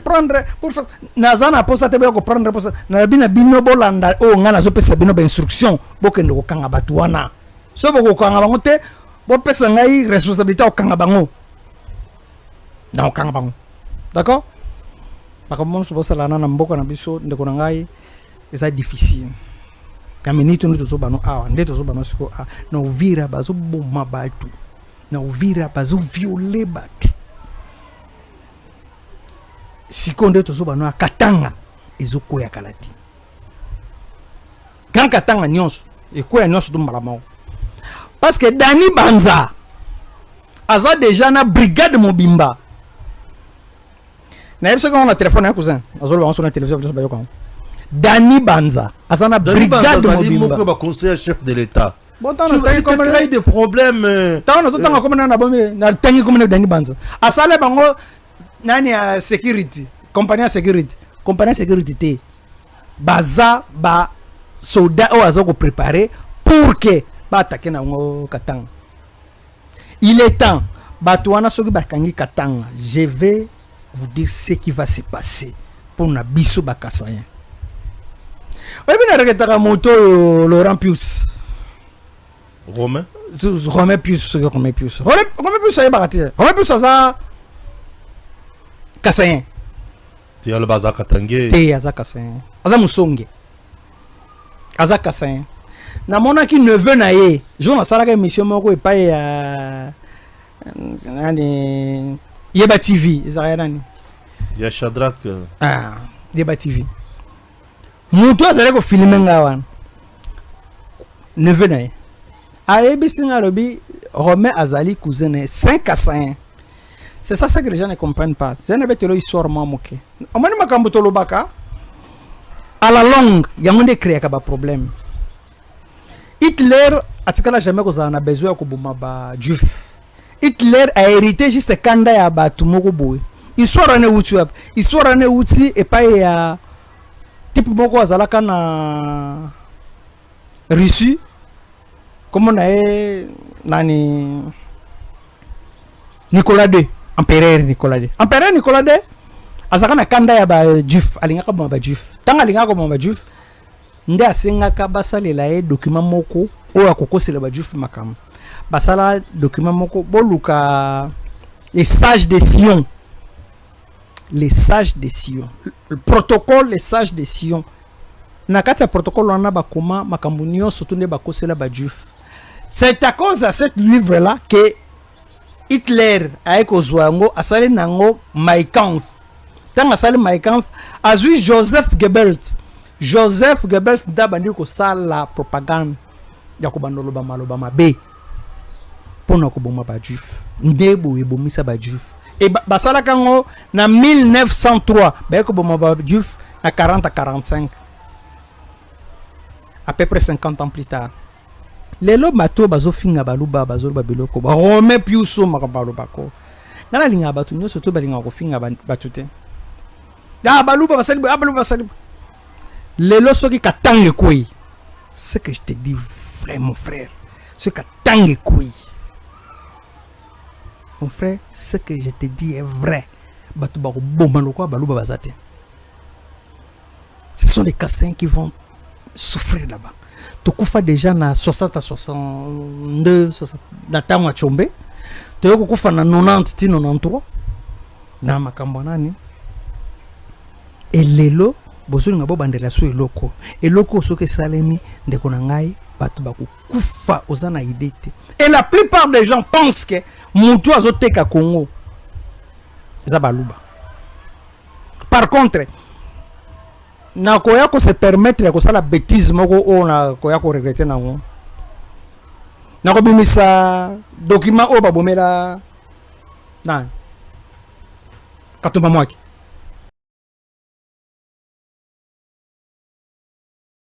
prendre pour faire nazana pour ça te bien comprendre pour ça na bina bino bolanda o ngana zo pesa bino ba instruction bokende ko kanga batuana so boko kanga bango te bo pesa ngai responsabilité o kanga bango na o kanga bango d'accord makambo so bosala na mboka na biso ndeko na ngai eza difficile ya minito ndo zo bano awa ndeto zo bano siko na uvira bazo bomba batu na uvira bazo violer batu sikonde tozo bano katanga ezoko ya kalati kan katanga nyonso ekoya nyonso do malama parce que Dani Banza aza déjà na brigade mobimba na yebisa ko na téléphone ya cousin azolo ba on na télévision biso bayoka Dani Banza aza na brigade mobimba ba conseiller chef de l'état bon tant tu crée des problèmes tant on tant comme na bombe na tangi comme Dani Banza asale bango nani ya security compagnie security te baza ba soldat o azo ko préparer pour que ba attaquer na ngo katanga il est temps batouana soki bakangi katanga je vais vous dire ce qui va se passer pour na biso bakasayen oyebi na reketaka moto Laurent Pius Romain Pius ayebaka te Romain Pius aza kasayen te ya le baza katange te aza kasayen aza musonge aza kasayen namonaki neveu na ye jour nasalaka émission moko epai ya nani Yeba TV ezalaka nani ya Shadrack Yeba TV mutu azali kofilme nga wana neveu na ye ayebisi nga alobi Romain azali cousin na ye 5 à 5. C'est ça que les gens ne comprennent pas. C'est une bête de l'histoire mamoké. On m'a dit makambo lobaka. À la longue, il y a un des créé un problème. Hitler a tkala jamais qu'on a besoin ko buma ba juif. Hitler a hérité juste kanda ya ba tumoko boy. Histoire ne uti wap. Histoire ne uti et pas ya type moko azalaka na Russie. Comme on a nani Nicolas II. Empereur Nicolas II azaka na kanda ya ba juif alingaka ba juif tanga alingaka ba juif nde asengaka basalela ye document moko oyo akokosela ba juif makam basala document moko boluka les sages de Sion le protocole les sages de Sion na kati ya protocole wana bakoma makambo nyonso to nde bakosela ba juif. C'est à cause de ce livre là que Hitler avec Ozwango a salé nango Mein Kampf. Tant a salé Mein Kampf, a vu Joseph Goebbels d'abandi ko sala propagande ya ko bandolo ba maloba mabe pona ko boma ba juif. Ndebo ebomisa ba juif. Et basala kango na 1903 ba ko boma ba juif à 40 à 45. À peu près 50 ans plus tard. Lelo bato bazo finga baluba bazo babiloko ba Romain Pius makabalo bako ngana linga bato nyoso to balinga ko finga bato te ya baluba basali lelo soki katange koi ce que je te dis frère mon frère ce katange koi mon frère ce que je te dis est vrai bato ba ko bomba lokwa baluba bazate ce sont les cassins qui vont souffrir là-bas. Tokufa déjà na 60 à 62 na tango chombe to kufa na 90 ti 93 na makambo nani elelo bozoni ngabo bandela so eloko soke salemi ndeko na ngai bato bakufa ozana idée. Et la plupart des gens pensent que mutu azoteka Congo zabaluba. Par contre na koya ko se permettre ko sala bêtise moko o na koya ko regretter nango na ko bimisa document o babomela na katumba mwaki